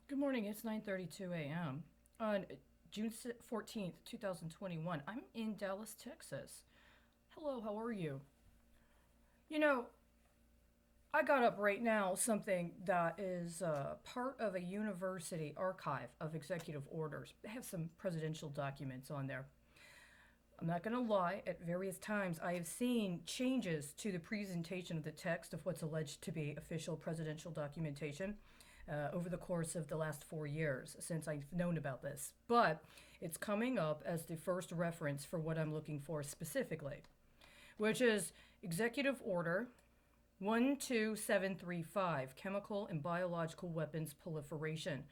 Good morning. It's 9:32 a.m. on June 14th, 2021. I'm in Dallas, Texas. Hello, how are you? You know, I got up right now something that is part of a university archive of executive orders. They have some presidential documents on there. I'm not going to lie, at various times I have seen changes to the presentation of the text of what's alleged to be official presidential documentation over the course of the last 4 years since I've known about this. But it's coming up as the first reference for what I'm looking for specifically, which is Executive Order 12735, Chemical and Biological Weapons Proliferation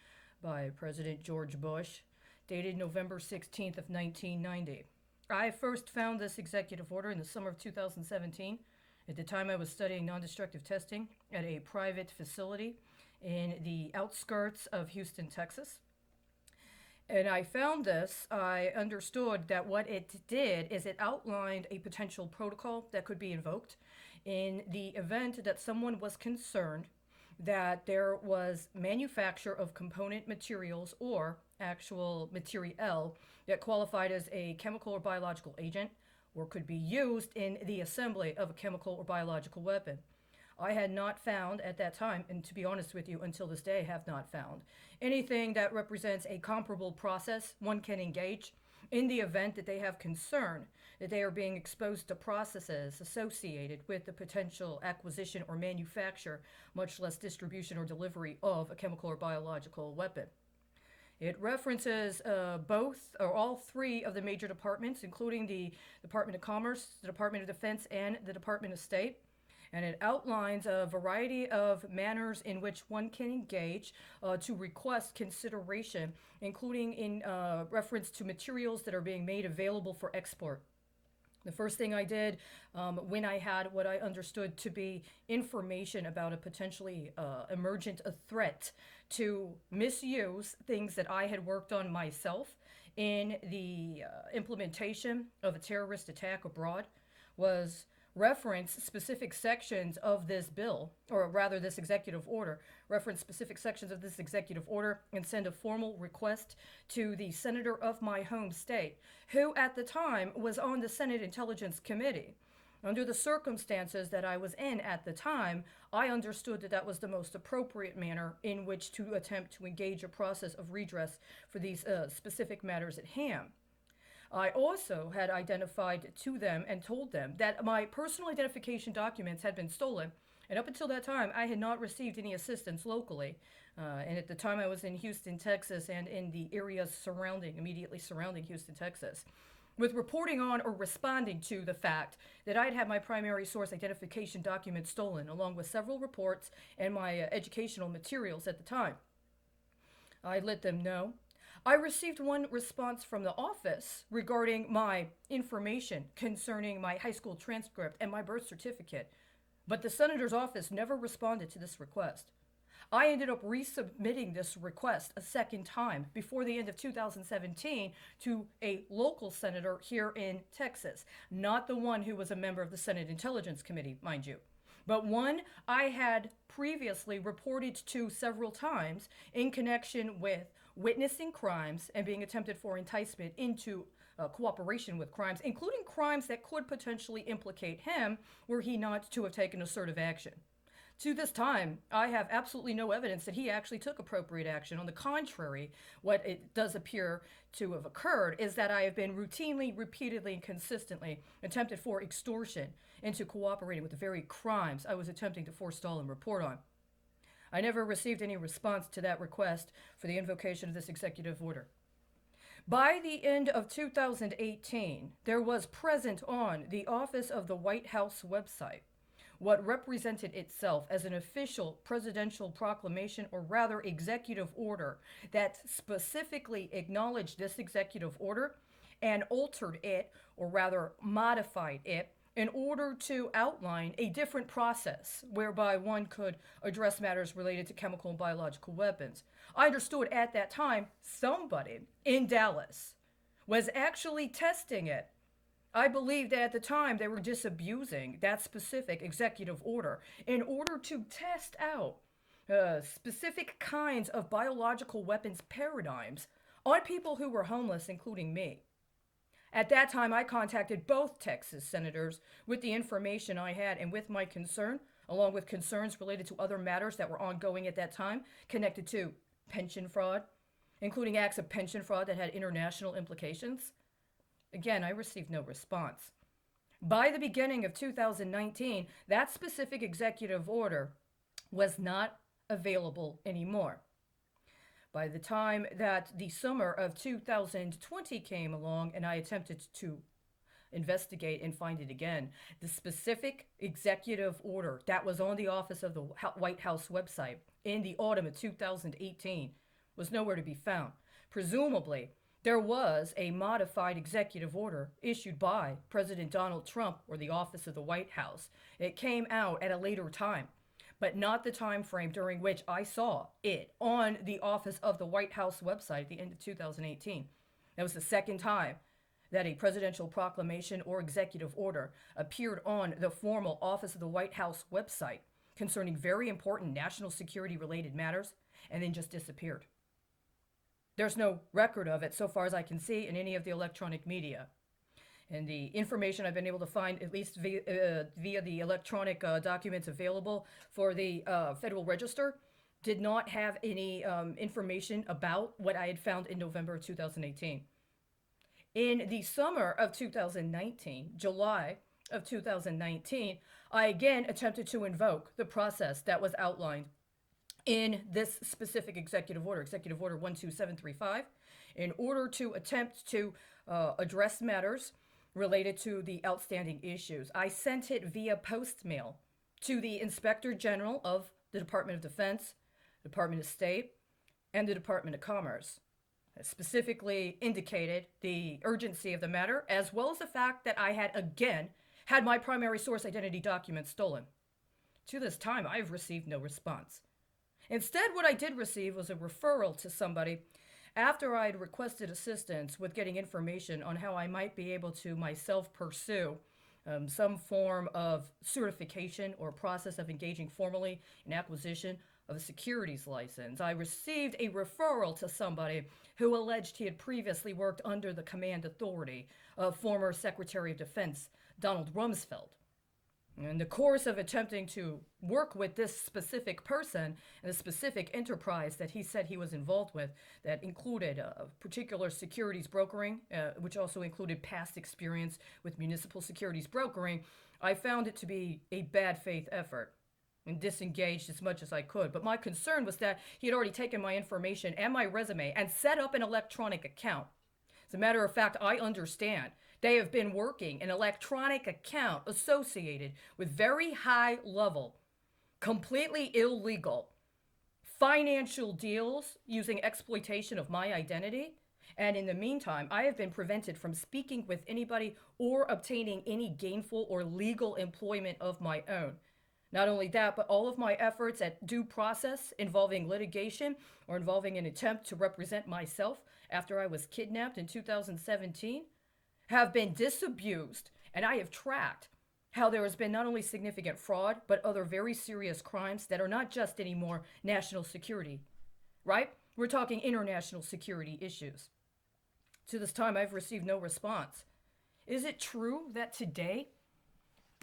by President George Bush, dated November 16th of 1990. I first found this executive order in the summer of 2017. At the time, I was studying non-destructive testing at a private facility in the outskirts of Houston, Texas. And I found this, I understood that what it did is it outlined a potential protocol that could be invoked in the event that someone was concerned that there was manufacture of component materials or actual material that qualified as a chemical or biological agent or could be used in the assembly of a chemical or biological weapon. I had not found at that time, and to be honest with you, until this day, have not found anything that represents a comparable process one can engage in the event that they have concern that they are being exposed to processes associated with the potential acquisition or manufacture, much less distribution or delivery of a chemical or biological weapon. It references both or all three of the major departments, including the Department of Commerce, the Department of Defense, and the Department of State. And it outlines a variety of manners in which one can engage to request consideration, including in reference to materials that are being made available for export. The first thing I did when I had what I understood to be information about a potentially emergent threat to misuse things that I had worked on myself in the implementation of a terrorist attack abroad was reference specific sections of this bill, or rather this executive order, reference specific sections of this executive order and send a formal request to the senator of my home state, who at the time was on the Senate Intelligence Committee. Under the circumstances that I was in at the time, I understood that that was the most appropriate manner in which to attempt to engage a process of redress for these specific matters at hand. I also had identified to them and told them that my personal identification documents had been stolen, and up until that time, I had not received any assistance locally. And at the time, I was in Houston, Texas, and in the areas immediately surrounding Houston, Texas, with reporting on or responding to the fact that I'd had my primary source identification documents stolen, along with several reports and my educational materials at the time. I let them know. I received one response from the office regarding my information concerning my high school transcript and my birth certificate, but the senator's office never responded to this request. I ended up resubmitting this request a second time before the end of 2017 to a local senator here in Texas, not the one who was a member of the Senate Intelligence Committee, mind you, but one I had previously reported to several times in connection with witnessing crimes and being attempted for enticement into cooperation with crimes, including crimes that could potentially implicate him were he not to have taken assertive action. To this time, I have absolutely no evidence that he actually took appropriate action. On the contrary, what it does appear to have occurred is that I have been routinely, repeatedly, and consistently attempted for extortion into cooperating with the very crimes I was attempting to forestall and report on. I never received any response to that request for the invocation of this executive order. By the end of 2018, there was present on the Office of the White House website what represented itself as an official presidential proclamation, or rather executive order, that specifically acknowledged this executive order and altered it, or rather modified it, in order to outline a different process whereby one could address matters related to chemical and biological weapons. I understood at that time somebody in Dallas was actually testing it. I believe that at the time they were disabusing that specific executive order in order to test out specific kinds of biological weapons paradigms on people who were homeless, including me. At that time, I contacted both Texas senators with the information I had and with my concern, along with concerns related to other matters that were ongoing at that time connected to pension fraud, including acts of pension fraud that had international implications. Again, I received no response. By the beginning of 2019, that specific executive order was not available anymore. By the time that the summer of 2020 came along and I attempted to investigate and find it again, the specific executive order that was on the Office of the White House website in the autumn of 2018 was nowhere to be found. Presumably, there was a modified executive order issued by President Donald Trump or the Office of the White House. It came out at a later time, but not the time frame during which I saw it on the Office of the White House website at the end of 2018. That was the second time that a presidential proclamation or executive order appeared on the formal Office of the White House website concerning very important national security related matters and then just disappeared. There's no record of it so far as I can see in any of the electronic media. And the information I've been able to find, at least via the electronic documents available for the Federal Register, did not have any information about what I had found in November of 2018. In the summer of 2019, July of 2019, I again attempted to invoke the process that was outlined in this specific executive order 12735, in order to attempt to address matters related to the outstanding issues. I sent it via post mail to the Inspector General of the Department of Defense, Department of State, and the Department of Commerce. It specifically indicated the urgency of the matter, as well as the fact that I had again had my primary source identity documents stolen. To this time, I have received no response. Instead, what I did receive was a referral to somebody after I had requested assistance with getting information on how I might be able to myself pursue some form of certification or process of engaging formally in acquisition of a securities license. I received a referral to somebody who alleged he had previously worked under the command authority of former Secretary of Defense Donald Rumsfeld. In the course of attempting to work with this specific person and the specific enterprise that he said he was involved with, that included particular securities brokering, which also included past experience with municipal securities brokering, I found it to be a bad faith effort and disengaged as much as I could. But my concern was that he had already taken my information and my resume and set up an electronic account. As a matter of fact, I understand they have been working an electronic account associated with very high level, completely illegal financial deals using exploitation of my identity. And in the meantime, I have been prevented from speaking with anybody or obtaining any gainful or legal employment of my own. Not only that, but all of my efforts at due process involving litigation or involving an attempt to represent myself after I was kidnapped in 2017 have been disabused, and I have tracked how there has been not only significant fraud, but other very serious crimes that are not just anymore national security, right? We're talking international security issues. To this time, I've received no response. Is it true that today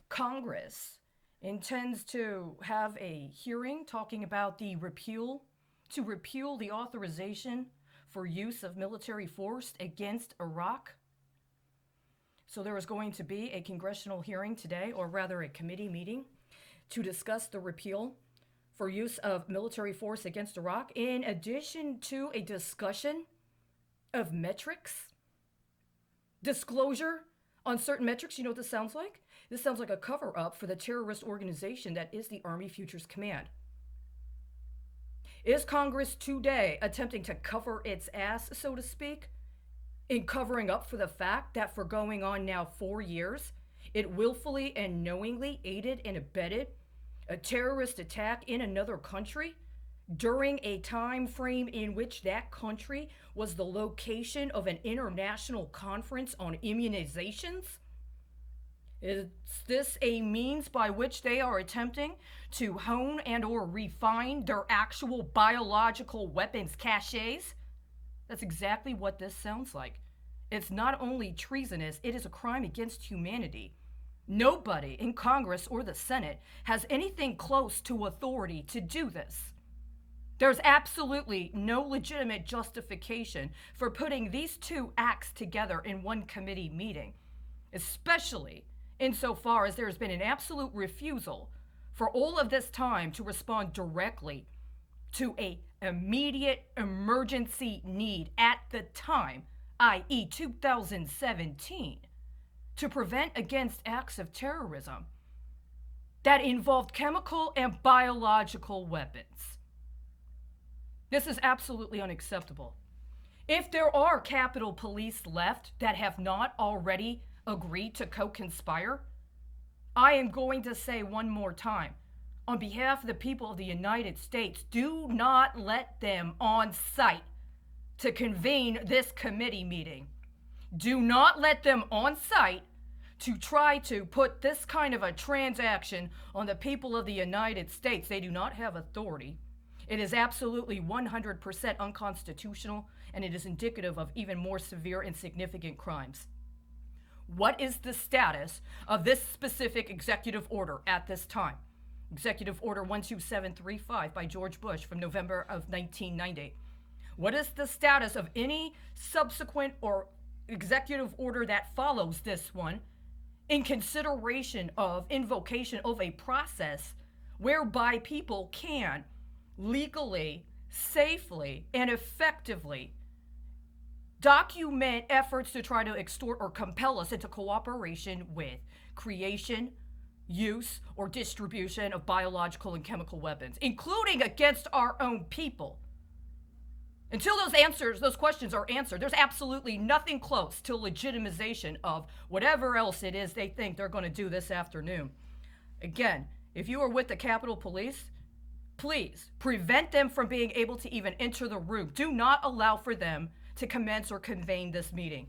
Congress intends to have a hearing talking about to repeal the authorization for use of military force against Iraq? So there is going to be a congressional hearing today, or rather a committee meeting, to discuss the repeal for use of military force against Iraq, in addition to a discussion of metrics, disclosure on certain metrics. You know what this sounds like? This sounds like a cover-up for the terrorist organization that is the Army Futures Command. Is Congress today attempting to cover its ass, so to speak, in covering up for the fact that for going on now 4 years, it willfully and knowingly aided and abetted a terrorist attack in another country during a time frame in which that country was the location of an international conference on immunizations? Is this a means by which they are attempting to hone and or refine their actual biological weapons caches? That's exactly what this sounds like. It's not only treasonous, it is a crime against humanity. Nobody in Congress or the Senate has anything close to authority to do this. There's absolutely no legitimate justification for putting these two acts together in one committee meeting, especially insofar as there has been an absolute refusal for all of this time to respond directly to a immediate emergency need at the time, i.e. 2017, to prevent against acts of terrorism that involved chemical and biological weapons. This is absolutely unacceptable. If there are Capitol Police left that have not already agreed to co-conspire, I am going to say one more time, on behalf of the people of the United States, do not let them on site to convene this committee meeting. Do not let them on site to try to put this kind of a transaction on the people of the United States. They do not have authority. It is absolutely 100% unconstitutional, and it is indicative of even more severe and significant crimes. What is the status of this specific executive order at this time? Executive Order 12735 by George Bush from November of 1990. What is the status of any subsequent or executive order that follows this one in consideration of invocation of a process whereby people can legally, safely, and effectively document efforts to try to extort or compel us into cooperation with creation, use, or distribution of biological and chemical weapons, including against our own people? Until those questions are answered, there's absolutely nothing close to legitimization of whatever else it is they think they're going to do this afternoon. Again, if you are with the Capitol Police, please prevent them from being able to even enter the room. Do not allow for them to commence or convene this meeting.